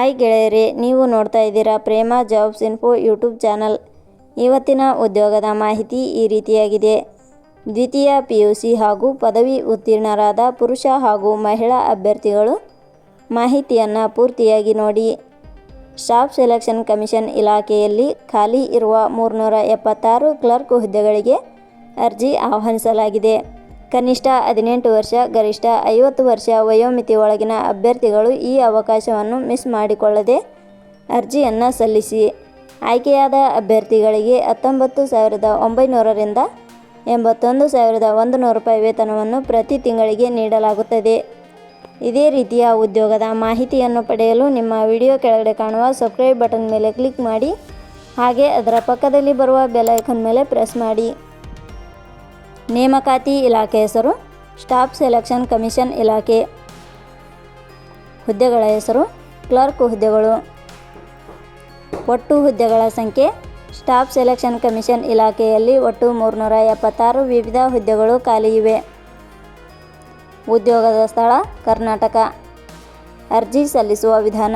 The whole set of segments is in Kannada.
ಹಾಯ್ ಗೆಳೆಯರೇ, ನೀವು ನೋಡ್ತಾ ಇದ್ದೀರಾ ಪ್ರೇಮ ಜಾಬ್ಸ್ ಇನ್ಫೋ ಯೂಟ್ಯೂಬ್ ಚಾನಲ್. ಇವತ್ತಿನ ಉದ್ಯೋಗದ ಮಾಹಿತಿ ಈ ರೀತಿಯಾಗಿದೆ. ದ್ವಿತೀಯ PUC ಹಾಗೂ ಪದವಿ ಉತ್ತೀರ್ಣರಾದ ಪುರುಷ ಹಾಗೂ ಮಹಿಳಾ ಅಭ್ಯರ್ಥಿಗಳು ಮಾಹಿತಿಯನ್ನು ಪೂರ್ತಿಯಾಗಿ ನೋಡಿ. ಸ್ಟಾಫ್ ಸೆಲೆಕ್ಷನ್ ಕಮಿಷನ್ ಇಲಾಖೆಯಲ್ಲಿ ಖಾಲಿ ಇರುವ 376 ಕ್ಲರ್ಕ್ ಹುದ್ದೆಗಳಿಗೆ ಅರ್ಜಿ ಆಹ್ವಾನಿಸಲಾಗಿದೆ. ಕನಿಷ್ಠ 18 ವರ್ಷ, ಗರಿಷ್ಠ 50 ವರ್ಷ ವಯೋಮಿತಿ ಒಳಗಿನ ಅಭ್ಯರ್ಥಿಗಳು ಈ ಅವಕಾಶವನ್ನು ಮಿಸ್ ಮಾಡಿಕೊಳ್ಳದೆ ಅರ್ಜಿಯನ್ನು ಸಲ್ಲಿಸಿ. ಆಯ್ಕೆಯಾದ ಅಭ್ಯರ್ಥಿಗಳಿಗೆ 19,900 ರಿಂದ 81,100 ರೂಪಾಯಿ ವೇತನವನ್ನು ಪ್ರತಿ ತಿಂಗಳಿಗೆ ನೀಡಲಾಗುತ್ತದೆ. ಇದೇ ರೀತಿಯ ಉದ್ಯೋಗದ ಮಾಹಿತಿಯನ್ನು ಪಡೆಯಲು ನಿಮ್ಮ ವಿಡಿಯೋ ಕೆಳಗಡೆ ಕಾಣುವ ಸಬ್ಸ್ಕ್ರೈಬ್ ಬಟನ್ ಮೇಲೆ ಕ್ಲಿಕ್ ಮಾಡಿ, ಹಾಗೆ ಅದರ ಪಕ್ಕದಲ್ಲಿ ಬರುವ ಬೆಲ್ ಐಕಾನ್ ಮೇಲೆ ಪ್ರೆಸ್ ಮಾಡಿ. ನೇಮಕಾತಿ ಇಲಾಖೆ ಹೆಸರು ಸ್ಟಾಫ್ ಸೆಲೆಕ್ಷನ್ ಕಮಿಷನ್ ಇಲಾಖೆ. ಹುದ್ದೆಗಳ ಹೆಸರು ಕ್ಲರ್ಕ್ ಹುದ್ದೆಗಳು. ಒಟ್ಟು ಹುದ್ದೆಗಳ ಸಂಖ್ಯೆ ಸ್ಟಾಫ್ ಸೆಲೆಕ್ಷನ್ ಕಮಿಷನ್ ಇಲಾಖೆಯಲ್ಲಿ ಒಟ್ಟು 376 ವಿವಿಧ ಹುದ್ದೆಗಳು ಖಾಲಿ ಇವೆ. ಉದ್ಯೋಗದ ಸ್ಥಳ ಕರ್ನಾಟಕ. ಅರ್ಜಿ ಸಲ್ಲಿಸುವ ವಿಧಾನ.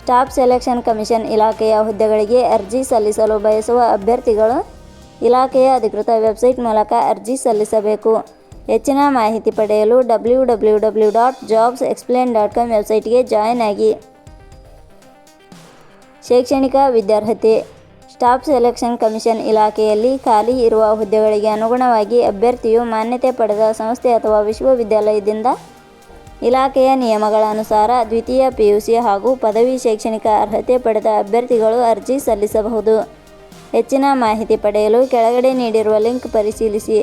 ಸ್ಟಾಫ್ ಸೆಲೆಕ್ಷನ್ ಕಮಿಷನ್ ಇಲಾಖೆಯ ಹುದ್ದೆಗಳಿಗೆ ಅರ್ಜಿ ಸಲ್ಲಿಸಲು ಬಯಸುವ ಅಭ್ಯರ್ಥಿಗಳು ಇಲಾಖೆಯ ಅಧಿಕೃತ ವೆಬ್ಸೈಟ್ ಮೂಲಕ ಅರ್ಜಿ ಸಲ್ಲಿಸಬೇಕು. ಹೆಚ್ಚಿನ ಮಾಹಿತಿ ಪಡೆಯಲು www.jobsexplain.com ವೆಬ್ಸೈಟ್ಗೆ ಜಾಯಿನ್ ಆಗಿ. ಶೈಕ್ಷಣಿಕ ವಿದ್ಯಾರ್ಹತೆ. ಸ್ಟಾಫ್ ಸೆಲೆಕ್ಷನ್ ಕಮಿಷನ್ ಇಲಾಖೆಯಲ್ಲಿ ಖಾಲಿ ಇರುವ ಹುದ್ದೆಗಳಿಗೆ ಅನುಗುಣವಾಗಿ ಅಭ್ಯರ್ಥಿಯು ಮಾನ್ಯತೆ ಪಡೆದ ಸಂಸ್ಥೆ ಅಥವಾ ವಿಶ್ವವಿದ್ಯಾಲಯದಿಂದ ಇಲಾಖೆಯ ನಿಯಮಗಳ ಅನುಸಾರ ದ್ವಿತೀಯ PUC ಹಾಗೂ ಪದವಿ ಶೈಕ್ಷಣಿಕ ಅರ್ಹತೆ ಪಡೆದ ಅಭ್ಯರ್ಥಿಗಳು ಅರ್ಜಿ ಸಲ್ಲಿಸಬಹುದು. ಹೆಚ್ಚಿನ ಮಾಹಿತಿ ಪಡೆಯಲು ಕೆಳಗಡೆ ನೀಡಿರುವ ಲಿಂಕ್ ಪರಿಶೀಲಿಸಿ.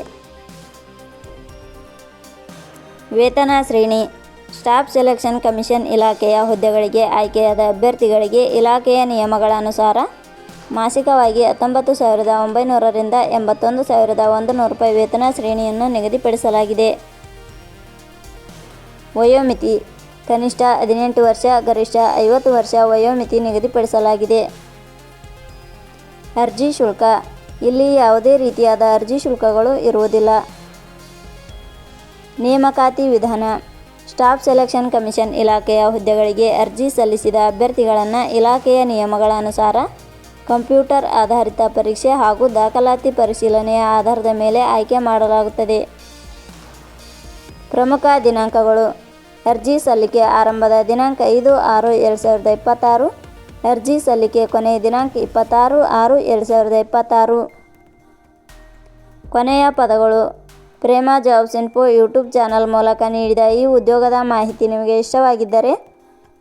ವೇತನ ಶ್ರೇಣಿ. ಸ್ಟಾಫ್ ಸೆಲೆಕ್ಷನ್ ಕಮಿಷನ್ ಇಲಾಖೆಯ ಹುದ್ದೆಗಳಿಗೆ ಆಯ್ಕೆಯಾದ ಅಭ್ಯರ್ಥಿಗಳಿಗೆ ಇಲಾಖೆಯ ನಿಯಮಗಳ ಅನುಸಾರ ಮಾಸಿಕವಾಗಿ 19,900 ರಿಂದ 81,100 ರೂಪಾಯಿ ವೇತನ ಶ್ರೇಣಿಯನ್ನು ನಿಗದಿಪಡಿಸಲಾಗಿದೆ. ವಯೋಮಿತಿ. ಕನಿಷ್ಠ 18 ವರ್ಷ, ಗರಿಷ್ಠ 50 ವರ್ಷ ವಯೋಮಿತಿ ನಿಗದಿಪಡಿಸಲಾಗಿದೆ. ಅರ್ಜಿ ಶುಲ್ಕ. ಇಲ್ಲಿ ಯಾವುದೇ ರೀತಿಯಾದ ಅರ್ಜಿ ಶುಲ್ಕಗಳು ಇರುವುದಿಲ್ಲ. ನೇಮಕಾತಿ ವಿಧಾನ. ಸ್ಟಾಫ್ ಸೆಲೆಕ್ಷನ್ ಕಮಿಷನ್ ಇಲಾಖೆಯ ಹುದ್ದೆಗಳಿಗೆ ಅರ್ಜಿ ಸಲ್ಲಿಸಿದ ಅಭ್ಯರ್ಥಿಗಳನ್ನು ಇಲಾಖೆಯ ನಿಯಮಗಳ ಅನುಸಾರ ಕಂಪ್ಯೂಟರ್ ಆಧಾರಿತ ಪರೀಕ್ಷೆ ಹಾಗೂ ದಾಖಲಾತಿ ಪರಿಶೀಲನೆಯ ಆಧಾರದ ಮೇಲೆ ಆಯ್ಕೆ ಮಾಡಲಾಗುತ್ತದೆ. ಪ್ರಮುಖ ದಿನಾಂಕಗಳು. ಅರ್ಜಿ ಸಲ್ಲಿಕೆ ಆರಂಭದ ದಿನಾಂಕ 5/6/2026. ಅರ್ಜಿ ಸಲ್ಲಿಕೆ ಕೊನೆಯ ದಿನಾಂಕ 26/6/2026. ಕೊನೆಯ ಪದಗಳು. ಪ್ರೇಮ ಜಾಬ್ಸ್ ಇನ್ಫೋ ಯೂಟ್ಯೂಬ್ ಚಾನಲ್ ಮೂಲಕ ನೀಡಿದ ಈ ಉದ್ಯೋಗದ ಮಾಹಿತಿ ನಿಮಗೆ ಇಷ್ಟವಾಗಿದ್ದರೆ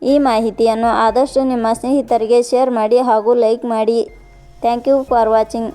ಈ ಮಾಹಿತಿಯನ್ನು ಆದಷ್ಟು ನಿಮ್ಮ ಸ್ನೇಹಿತರಿಗೆ ಶೇರ್ ಮಾಡಿ ಹಾಗೂ ಲೈಕ್ ಮಾಡಿ. Thank you for watching.